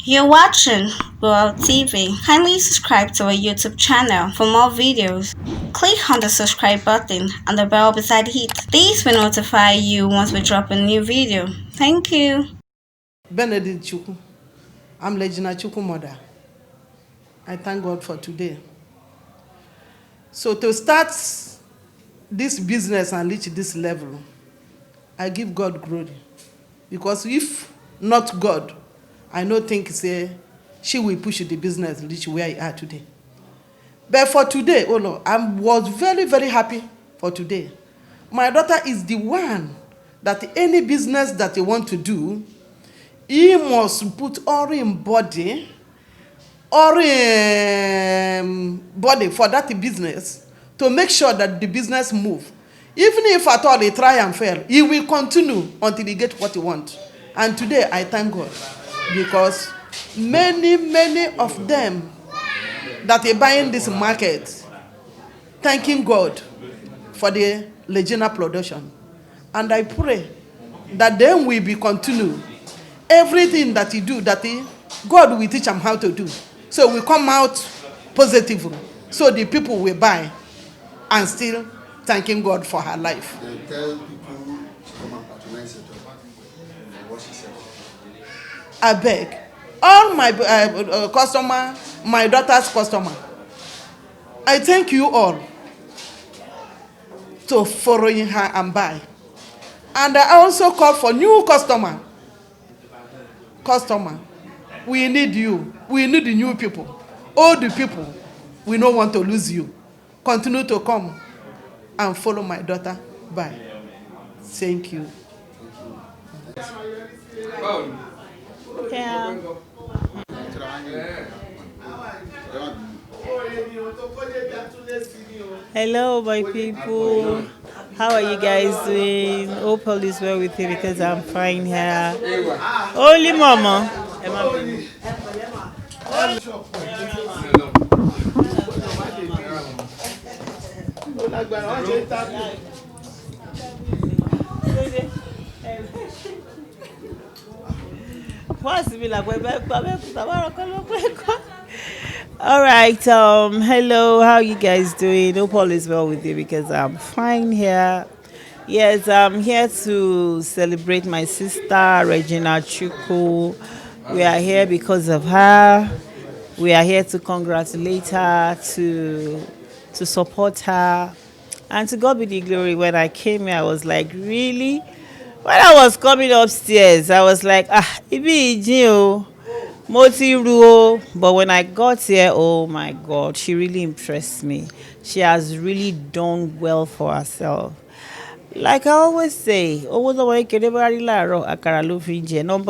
You're watching World TV. Kindly subscribe to our YouTube channel for more videos. Click on the subscribe button and the bell beside it. These will notify you once we drop a new video. Thank you. Benedict Chukwu. I'm Regina Chukwu mother. I thank God for today. So to start this business and reach this level, I give God glory. Because if not God, I don't think say she will push the business reach where I are today. But for today, oh Lord, I was very, very happy for today. My daughter is the one that any business that you want to do, he must put all in body for that business to make sure that the business move. Even if at all he try and fail, he will continue until he get what he want. And today I thank God because many of them that are buying this market, thanking God for the Regina production. And I pray that then we be continue everything that he do, God will teach him how to do. So we come out positively. So the people will buy and still thanking God for her life. They tell people to come and patronize your job. What she said. I beg all my customer, my daughter's customer, I thank you all to following her and buy. And I also call for new customer. We need you. We need the new people. All the people, we don't want to lose you. Continue to come and follow my daughter. Bye. Thank you. Yeah. Hello, my people. How are you guys doing? Hope all is well with you because I'm fine here. Only mama. All right. Hello. How you guys doing? Hope all is well with you because I'm fine here. Yes, I'm here to celebrate my sister Regina Chukwu. We are here because of her. We are here to congratulate her, to support her, and to God be the glory. When I came here, I was like, really? When I was coming upstairs, I was like, ibi ijin moti ru. But when I got here, oh my God, she really impressed me. She has really done well for herself. Like I always say, number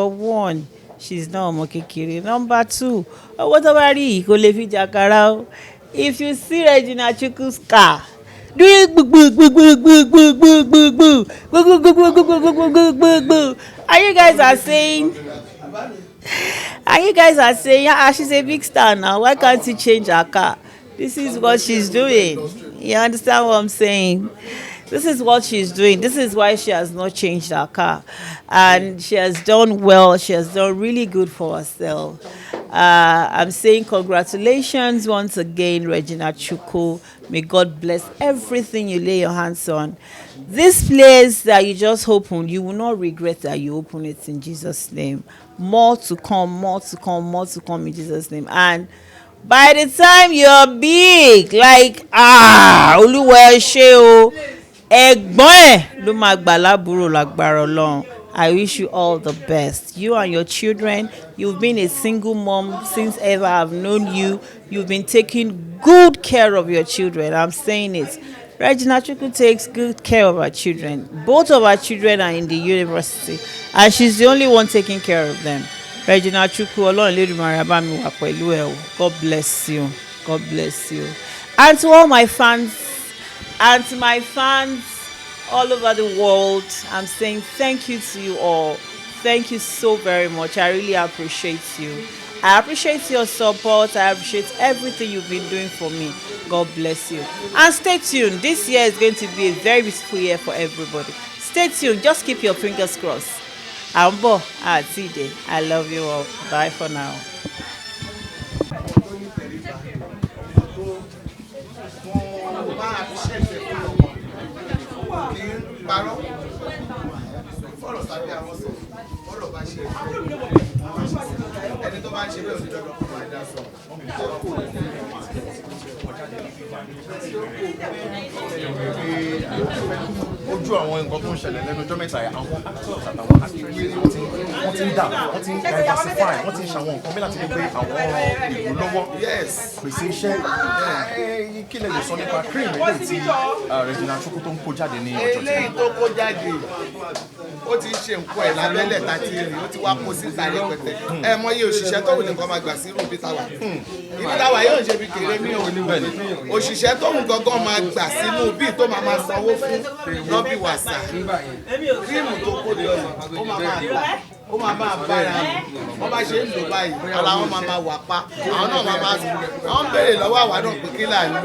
one, she's not ọmọ kékeré. Number two, if you see Regina Chukwu's car, doing are you guys are saying? And you guys are saying, yeah, she's a big star now. Why can't you change her car? This is what she's doing. You understand what I'm saying? This is what she's doing. This is why she has not changed her car. And she has done well. She has done really good for herself. I'm saying congratulations once again, Regina Chukwu. May God bless everything you lay your hands on. This place that you just opened, you will not regret that you open it in Jesus' name. More to come, more to come, more to come in Jesus' name. And by the time you're big, like, Olúwa ẹ ṣé o, ẹ̀gbọ́n ẹ̀ ló máa gbà lábúrò lágbára Ọlọ́run. I wish you all the best. You and your children, you've been a single mom since ever I've known you. You've been taking good care of your children. I'm saying it. Regina Chukwu takes good care of her children. Both of her children are in the university, and she's the only one taking care of them. Regina Chukwu, Ọlọ́run Elédùmarè bá mi wà pẹ̀lú ẹ o. God bless you. God bless you. And to all my fans, and to my fans all over the world, I'm saying thank you to you all. Thank you so very much. I really appreciate you. I appreciate your support. I appreciate everything you've been doing for me. God bless you. And stay tuned. This year is going to be a very beautiful year for everybody. Stay tuned. Just keep your fingers crossed. À ń bọ̀ àti ìdè. I love you all. Bye for now. Ojú àwọn nǹkan tó ń ṣẹlẹ̀ lẹ́nu ọjọ́ mẹ́ta yẹn àwọn actors àtàwọn actresses wọ́n ti ń dà wọ́n ti ń diversify wọ́n ti ń ṣàwọn nǹkan bí láti rí pé àwọn ìlú lọ́wọ́ pèsè iṣẹ́ kí lè lè sọ nípa cream eléyìí tí Regina Chukwu tó ń kó jáde ní ọjọ́ tí eléyìí tó kó jáde ó ti ń ṣe nǹkan ẹ̀ lábẹ́lẹ̀ tàti rìn ó ti wá kó síta rẹpẹtẹ ẹ mọ iye òṣìṣẹ́ tó wù nìkan máa gbà sí irú ibi táwa yóò ṣe bí kéré ní òní òṣìṣẹ́ tó wù gangan máa gbà sínú bíi tó máa sanwó fún lọ́bì wàsà kírìmù tó kó lè ó máa ta ó máa bára wọn bá ṣe ń lò báyìí ara wọn máa wà pa àwọn náà wọn béèrè lọ́wọ́ àwa náà pé kí là ń lò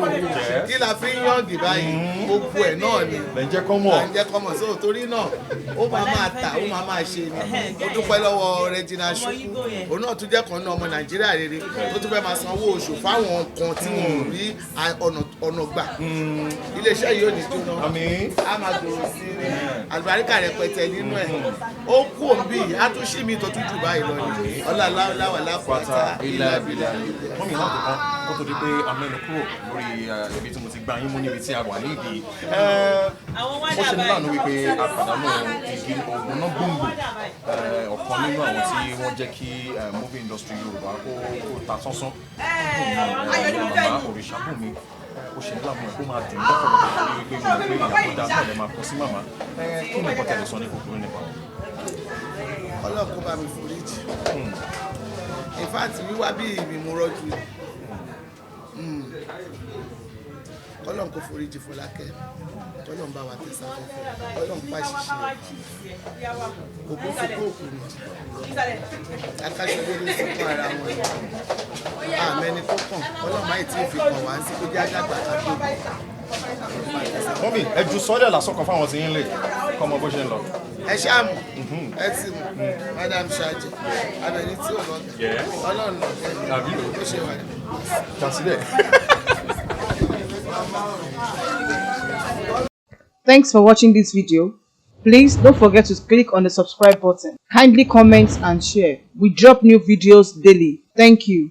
kí là fi ń yàngì báyìí gbogbo ẹ̀ náà ni lẹ́ńjẹ́ kọ́mọ̀ so torí náà ó máa ta ó máa ṣe ni ó dúpẹ́ lọ́wọ́ Regina Chukwu òun náà tún jẹ́ kan náà ọmọ Nàìjíríà rere tó tún fẹ́ máa sanwó oṣù fáwọn kan tí wọn ò rí ọ̀nà gbà iléeṣẹ́ yìí ò ní jóná á máa gbòòrò sí ní àlùbáríkà rẹpẹtẹ nínú ẹ̀ ó kú òbí àtúnṣe mi tó tún jù báyìí lọ ni ọláláwà láfọ̀ọ́tà ilá ìbílẹ̀. wọ́n mi náà tó kán kó tó di pé amẹ́nu kúrò lórí ibi tí mo ti gbá yín mú níbi tí a wà nídìí ó ṣe ní láàánú wípé àpàdánù igi ògùn náà gbòǹgbò ọ̀kan nínú àwọn tí wọ́n jẹ́ kí movie industry Yorùbá kó ta sánsán màmá Òrìṣàbùnmi ó ṣe ní láàánú kó máa dùn lọ́pọ̀lọpọ̀ lórí wípé mo gbé ìyàwó dáa náà lè máa kọ sí màmá kí ni nǹkan tẹ̀lé sọ ní kòkòrò nípa wọn. Ọlọ́run kó bá mi foríjì in fact wíwá bí ìmú rọ́jú Ọlọ́run kó foríjì Fọlákẹ́ Ọlọ́run bá wa tẹ̀sán fẹ́fẹ́ Ọlọ́run pa ṣiṣẹ́ ògùn fúnkú òkú ni akáṣẹ́lẹ́ ní fúnkú ara wọn àmẹ́ni tó kàn Ọlọ́run máa tí ì fi kàn wá sí pé jáde àgbàkà tó bì. mọ́mí ẹ ju sọ́dẹ̀ lásán kan fáwọn tí yín lè kọ́ ọmọ bó ṣe ń lọ. ẹ ṣáàmù ẹ ti mú Madam Saje abẹni tí ò lọ Ọlọ́run lọ ó ṣe wà ní. jàǹsílẹ̀. Thanks for watching this video. Please don't forget to click on the subscribe button. Kindly comment and share. We drop new videos daily. Thank you.